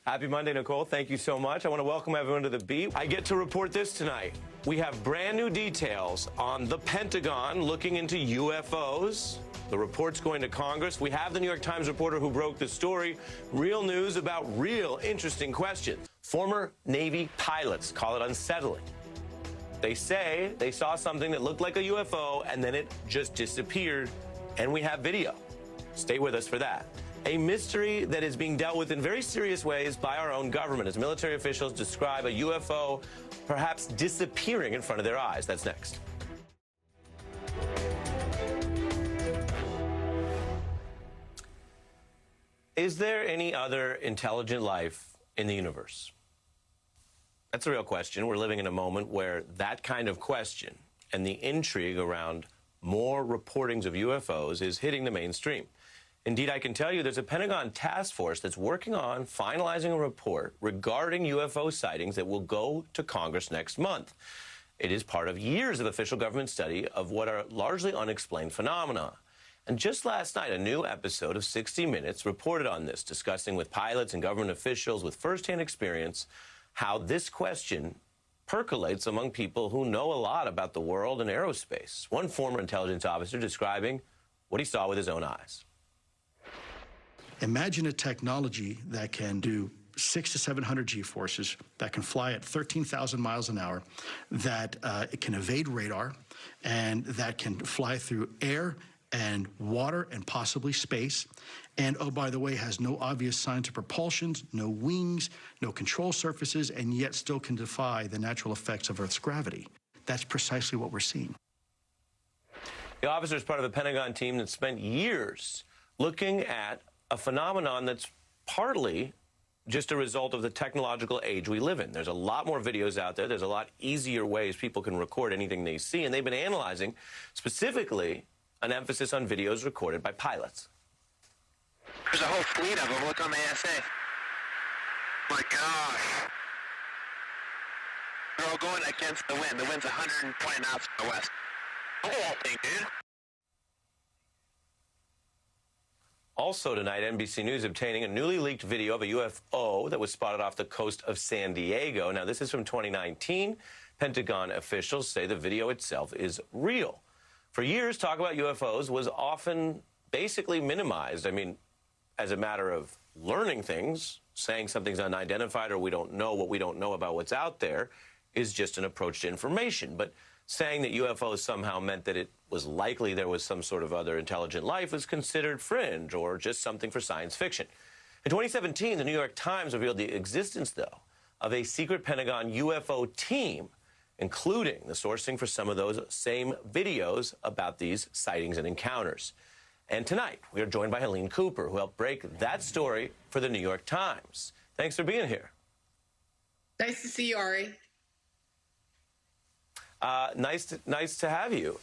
Happy Monday, Nicole. Thank you so much. I want to welcome everyone to The Beat. I get to report this tonight. We have brand new details on the Pentagon looking into UFOs. The report's going to Congress. We have the New York Times reporter who broke the story. Real news about real interesting questions. Former Navy pilots call it unsettling. They say they saw something that looked like a UFO and then it just disappeared. And we have video. Stay with us for that. A mystery that is being dealt with in very serious ways by our own government as military officials describe a UFO perhaps disappearing in front of their eyes. That's next. Is there any other intelligent life in the universe? That's a real question. We're living in a moment where that kind of question and the intrigue around more reportings of UFOs is hitting the mainstream. Indeed, I can tell you there's a Pentagon task force that's working on finalizing a report regarding UFO sightings that will go to Congress next month. It is part of years of official government study of what are largely unexplained phenomena. And just last night, a new episode of 60 Minutes reported on this, discussing with pilots and government officials with firsthand experience how this question percolates among people who know a lot about the world and aerospace. One former intelligence officer describing what he saw with his own eyes. Imagine a technology that can do 600 to 700 G-forces, that can fly at 13,000 miles an hour, that it can evade radar, and that can fly through air and water and possibly space. And, oh, by the way, has no obvious signs of propulsion, no wings, no control surfaces, and yet still can defy the natural effects of Earth's gravity. That's precisely what we're seeing. The officer is part of a Pentagon team that spent years looking at a phenomenon that's partly just a result of the technological age we live in. There's a lot more videos out there. There's a lot easier ways people can record anything they see, and they've been analyzing specifically an emphasis on videos recorded by pilots. There's a whole fleet of them. Look on the ASA. My gosh. They're all going against the wind. The wind's 120 knots from the west. Look at that thing, dude. Also tonight, NBC News obtaining a newly leaked video of a UFO that was spotted off the coast of San Diego. Now, this is from 2019. Pentagon officials say the video itself is real. For years, talk about UFOs was often basically minimized. I mean, as a matter of learning things, saying something's unidentified or we don't know what we don't know about what's out there is just an approach to information. But saying that UFOs somehow meant that it was likely there was some sort of other intelligent life was considered fringe or just something for science fiction. In 2017, the New York Times revealed the existence, though, of a secret Pentagon UFO team, including the sourcing for some of those same videos about these sightings and encounters. And tonight, we are joined by Helene Cooper, who helped break that story for the New York Times. Thanks for being here. Nice to see you, Ari. Nice to have you.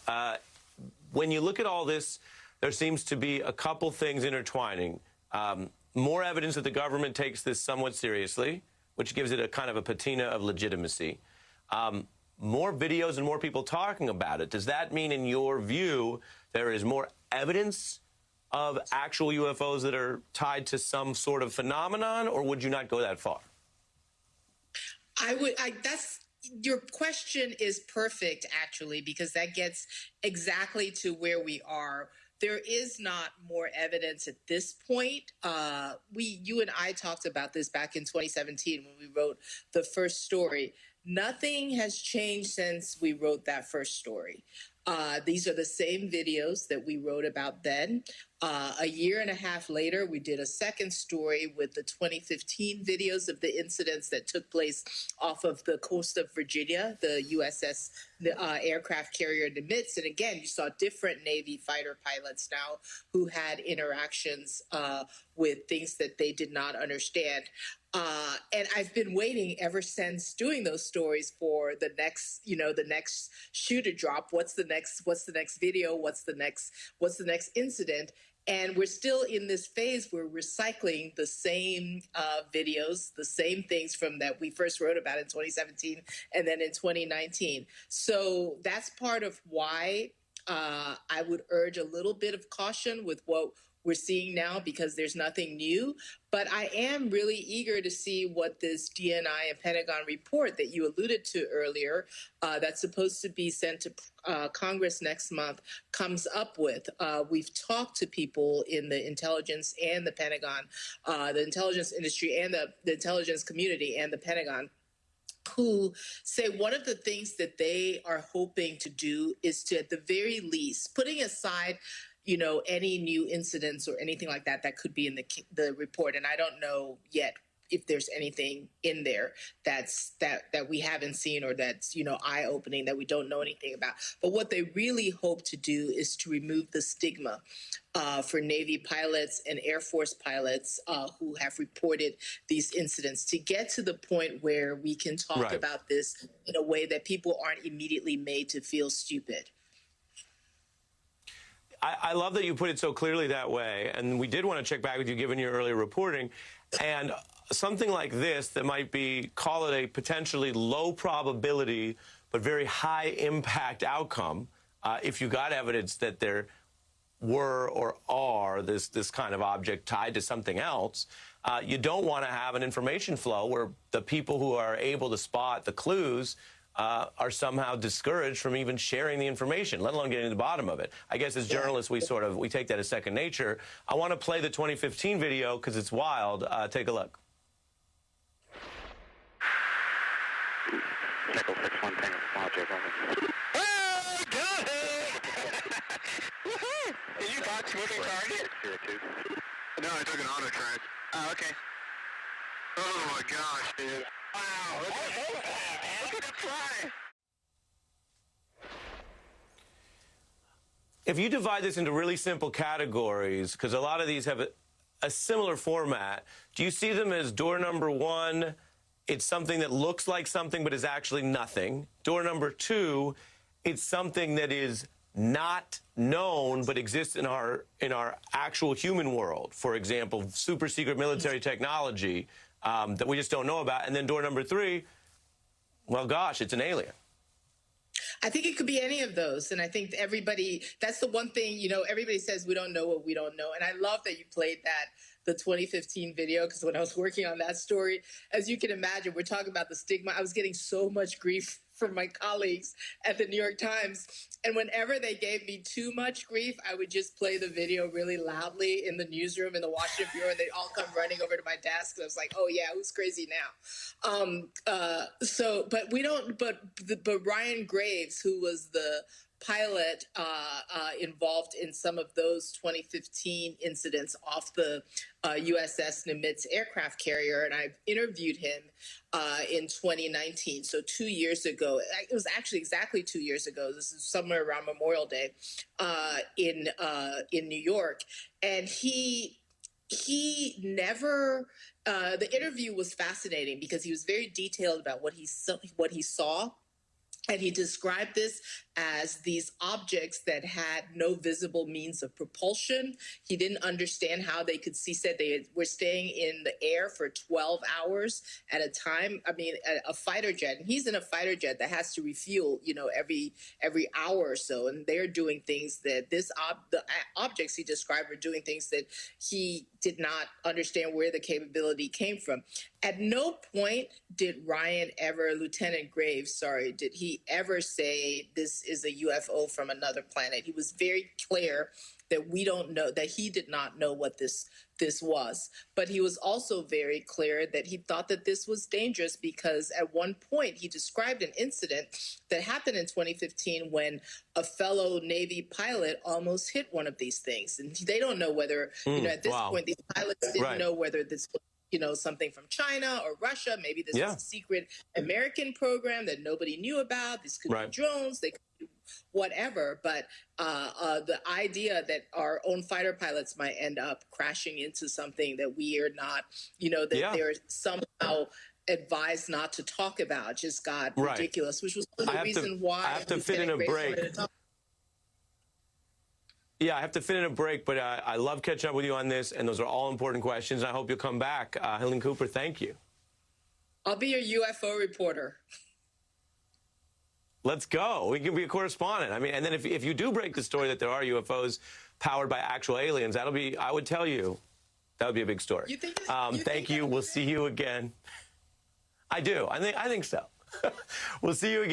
When you look at all this, there seems to be a couple things intertwining. More evidence that the government takes this somewhat seriously, which gives it a kind of a patina of legitimacy. More videos and more people talking about it. Does that mean, in your view, there is more evidence of actual UFOs that are tied to some sort of phenomenon, or would you not go that far? Your question is perfect, actually, because that gets exactly to where we are. There is not more evidence at this point. You and I talked about this back in 2017 when we wrote the first story. Nothing has changed since we wrote that first story. These are the same videos that we wrote about then. A year and a half later, we did a second story with the 2015 videos of the incidents that took place off of the coast of Virginia, the USS aircraft carrier Nimitz. And again, you saw different Navy fighter pilots now who had interactions with things that they did not understand. And I've been waiting ever since doing those stories for the next shoe to drop. What's the next video? What's the next incident? And we're still in this phase where we're recycling the same videos, the same things from that we first wrote about in 2017 and then in 2019. So that's part of why I would urge a little bit of caution with what we're seeing now because there's nothing new. But I am really eager to see what this DNI and Pentagon report that you alluded to earlier, that's supposed to be sent to Congress next month, comes up with. We've talked to people in the intelligence and the Pentagon, the intelligence industry and the intelligence community and the Pentagon, who say one of the things that they are hoping to do is to, at the very least, putting aside any new incidents or anything like that that could be in the report. And I don't know yet if there's anything in there that we haven't seen or that's, eye-opening that we don't know anything about. But what they really hope to do is to remove the stigma for Navy pilots and Air Force pilots who have reported these incidents, to get to the point where we can talk about this in a way that people aren't immediately made to feel stupid. I love that you put it so clearly that way. And we did want to check back with you, given your earlier reporting. And something like this that might be, call it a potentially low probability but very high impact outcome, if you got evidence that there were or are this kind of object tied to something else, you don't want to have an information flow where the people who are able to spot the clues are somehow discouraged from even sharing the information, let alone getting to the bottom of it. I guess as journalists, we take that as second nature. I want to play the 2015 video because it's wild. Take a look. Nickel 6-1 Tango, small J, oh, got it! Woohoo! Did you box moving target? No, I took an auto track. Oh, okay. Oh my gosh, dude. Wow, look at it fly. If you divide this into really simple categories, because a lot of these have a similar format, do you see them as door number one, it's something that looks like something but is actually nothing? Door number two, it's something that is not known but exists in our actual human world. For example, super secret military technology that we just don't know about. And then door number three, well, gosh, it's an alien. I think it could be any of those. And I think that's the one thing, everybody says we don't know what we don't know. And I love that you played the 2015 video, because when I was working on that story, as you can imagine, we're talking about the stigma. I was getting so much grief from my colleagues at the New York Times. And whenever they gave me too much grief, I would just play the video really loudly in the newsroom in the Washington Bureau, and they'd all come running over to my desk. And I was like, oh yeah, who's crazy now? But Ryan Graves, who was the pilot involved in some of those 2015 incidents off the USS Nimitz aircraft carrier, and I interviewed him in 2019, so 2 years ago. It was actually exactly 2 years ago. This is somewhere around Memorial Day in New York, and he never. The interview was fascinating because he was very detailed about what he saw. And he described this as these objects that had no visible means of propulsion. He didn't understand how they could see. Said they were staying in the air for 12 hours at a time. I mean, a fighter jet, and he's in a fighter jet that has to refuel, every hour or so. And they're doing things that the objects he described were doing things that he did not understand where the capability came from. At no point did Lieutenant Graves, did he ever say this is a UFO from another planet. He was very clear that we don't know, that he did not know what this was. But he was also very clear that he thought that this was dangerous because at one point he described an incident that happened in 2015 when a fellow Navy pilot almost hit one of these things. And they don't know whether, at this point, these pilots didn't know whether this was something from China or Russia. Maybe this was a secret American program that nobody knew about. This could be drones. They could be whatever. But the idea that our own fighter pilots might end up crashing into something that we are not, that they're somehow advised not to talk about just got ridiculous, which was the reason why I have to fit in a break. Yeah, I have to fit in a break, but I love catching up with you on this, and those are all important questions. I hope you'll come back. Helene Cooper, thank you. I'll be your UFO reporter. Let's go. We can be a correspondent. I mean, and then if you do break the story that there are UFOs powered by actual aliens, that'll be, I would tell you, that would be a big story. You think thank you. We'll see you again. I do. I think so. We'll see you again.